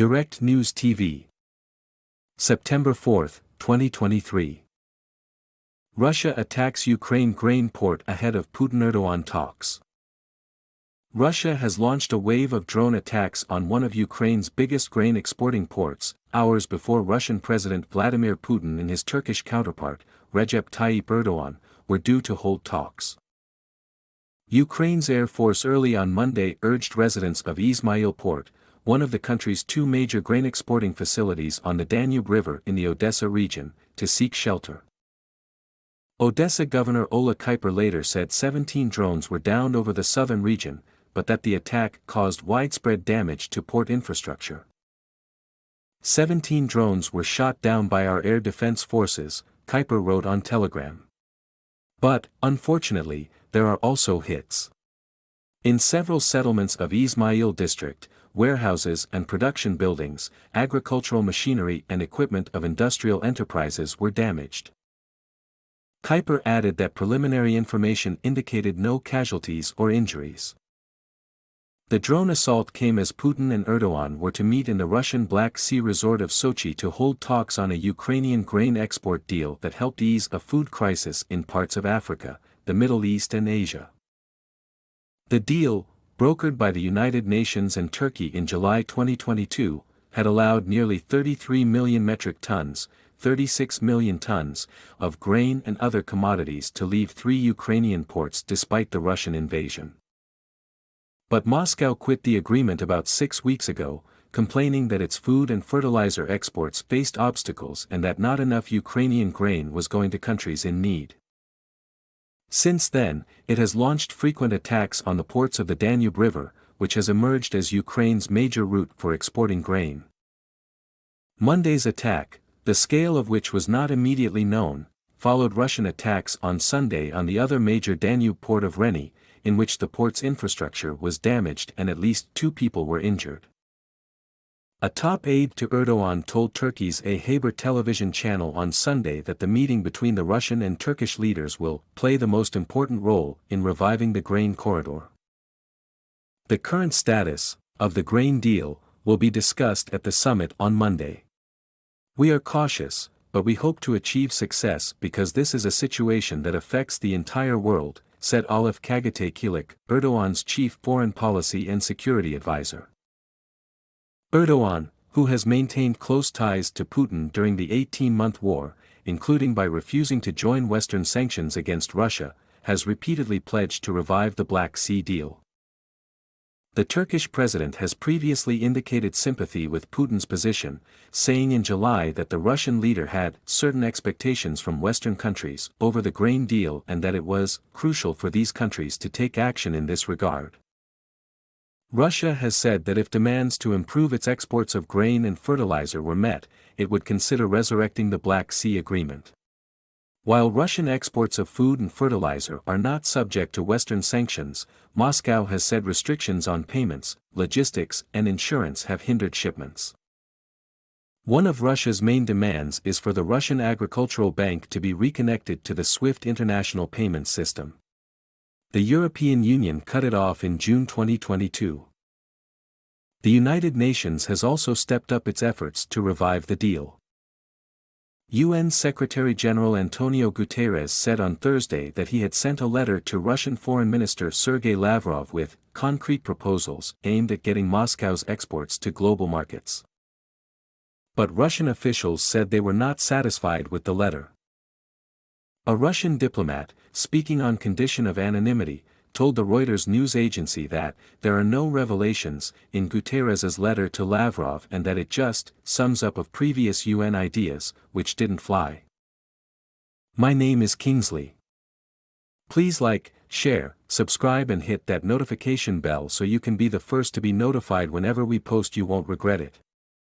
Direct News TV. September 4, 2023. Russia attacks Ukraine grain port ahead of Putin Erdogan talks. Russia has launched a wave of drone attacks on one of Ukraine's biggest grain exporting ports, hours before Russian President Vladimir Putin and his Turkish counterpart, Recep Tayyip Erdogan, were due to hold talks. Ukraine's Air Force early on Monday urged residents of Izmail Port, one of the country's two major grain exporting facilities on the Danube River in the Odessa region, to seek shelter. Odessa Governor Ola Kuiper later said 17 drones were downed over the southern region, but that the attack caused widespread damage to port infrastructure. 17 drones were shot down by our air defense forces, Kuiper wrote on Telegram. But, unfortunately, there are also hits. In several settlements of Izmail district, warehouses and production buildings, agricultural machinery and equipment of industrial enterprises were damaged. Kuiper added that preliminary information indicated no casualties or injuries. The drone assault came as Putin and Erdogan were to meet in the Russian Black Sea resort of Sochi to hold talks on a Ukrainian grain export deal that helped ease a food crisis in parts of Africa, the Middle East and Asia. The deal, brokered by the United Nations and Turkey in July 2022, had allowed nearly 33 million metric tons, 36 million tons, of grain and other commodities to leave 3 Ukrainian ports despite the Russian invasion. But Moscow quit the agreement about 6 weeks ago, complaining that its food and fertilizer exports faced obstacles and that not enough Ukrainian grain was going to countries in need. Since then, it has launched frequent attacks on the ports of the Danube River, which has emerged as Ukraine's major route for exporting grain. Monday's attack, the scale of which was not immediately known, followed Russian attacks on Sunday on the other major Danube port of Reni, in which the port's infrastructure was damaged and at least 2 people were injured. A top aide to Erdogan told Turkey's A Haber television channel on Sunday that the meeting between the Russian and Turkish leaders will play the most important role in reviving the grain corridor. The current status of the grain deal will be discussed at the summit on Monday. We are cautious, but we hope to achieve success because this is a situation that affects the entire world, said Alif Kagatakilik, Erdogan's chief foreign policy and security advisor. Erdogan, who has maintained close ties to Putin during the 18-month war, including by refusing to join Western sanctions against Russia, has repeatedly pledged to revive the Black Sea deal. The Turkish president has previously indicated sympathy with Putin's position, saying in July that the Russian leader had certain expectations from Western countries over the grain deal and that it was crucial for these countries to take action in this regard. Russia has said that if demands to improve its exports of grain and fertilizer were met, it would consider resurrecting the Black Sea Agreement. While Russian exports of food and fertilizer are not subject to Western sanctions, Moscow has said restrictions on payments, logistics and insurance have hindered shipments. One of Russia's main demands is for the Russian Agricultural Bank to be reconnected to the SWIFT international payment system. The European Union cut it off in June 2022. The United Nations has also stepped up its efforts to revive the deal. UN Secretary-General Antonio Guterres said on Thursday that he had sent a letter to Russian Foreign Minister Sergei Lavrov with concrete proposals aimed at getting Moscow's exports to global markets. But Russian officials said they were not satisfied with the letter. A Russian diplomat, speaking on condition of anonymity, told the Reuters news agency that there are no revelations in Guterres's letter to Lavrov and that it just sums up of previous UN ideas, which didn't fly. My name is Kingsley. Please like, share, subscribe and hit that notification bell so you can be the first to be notified whenever we post. You won't regret it.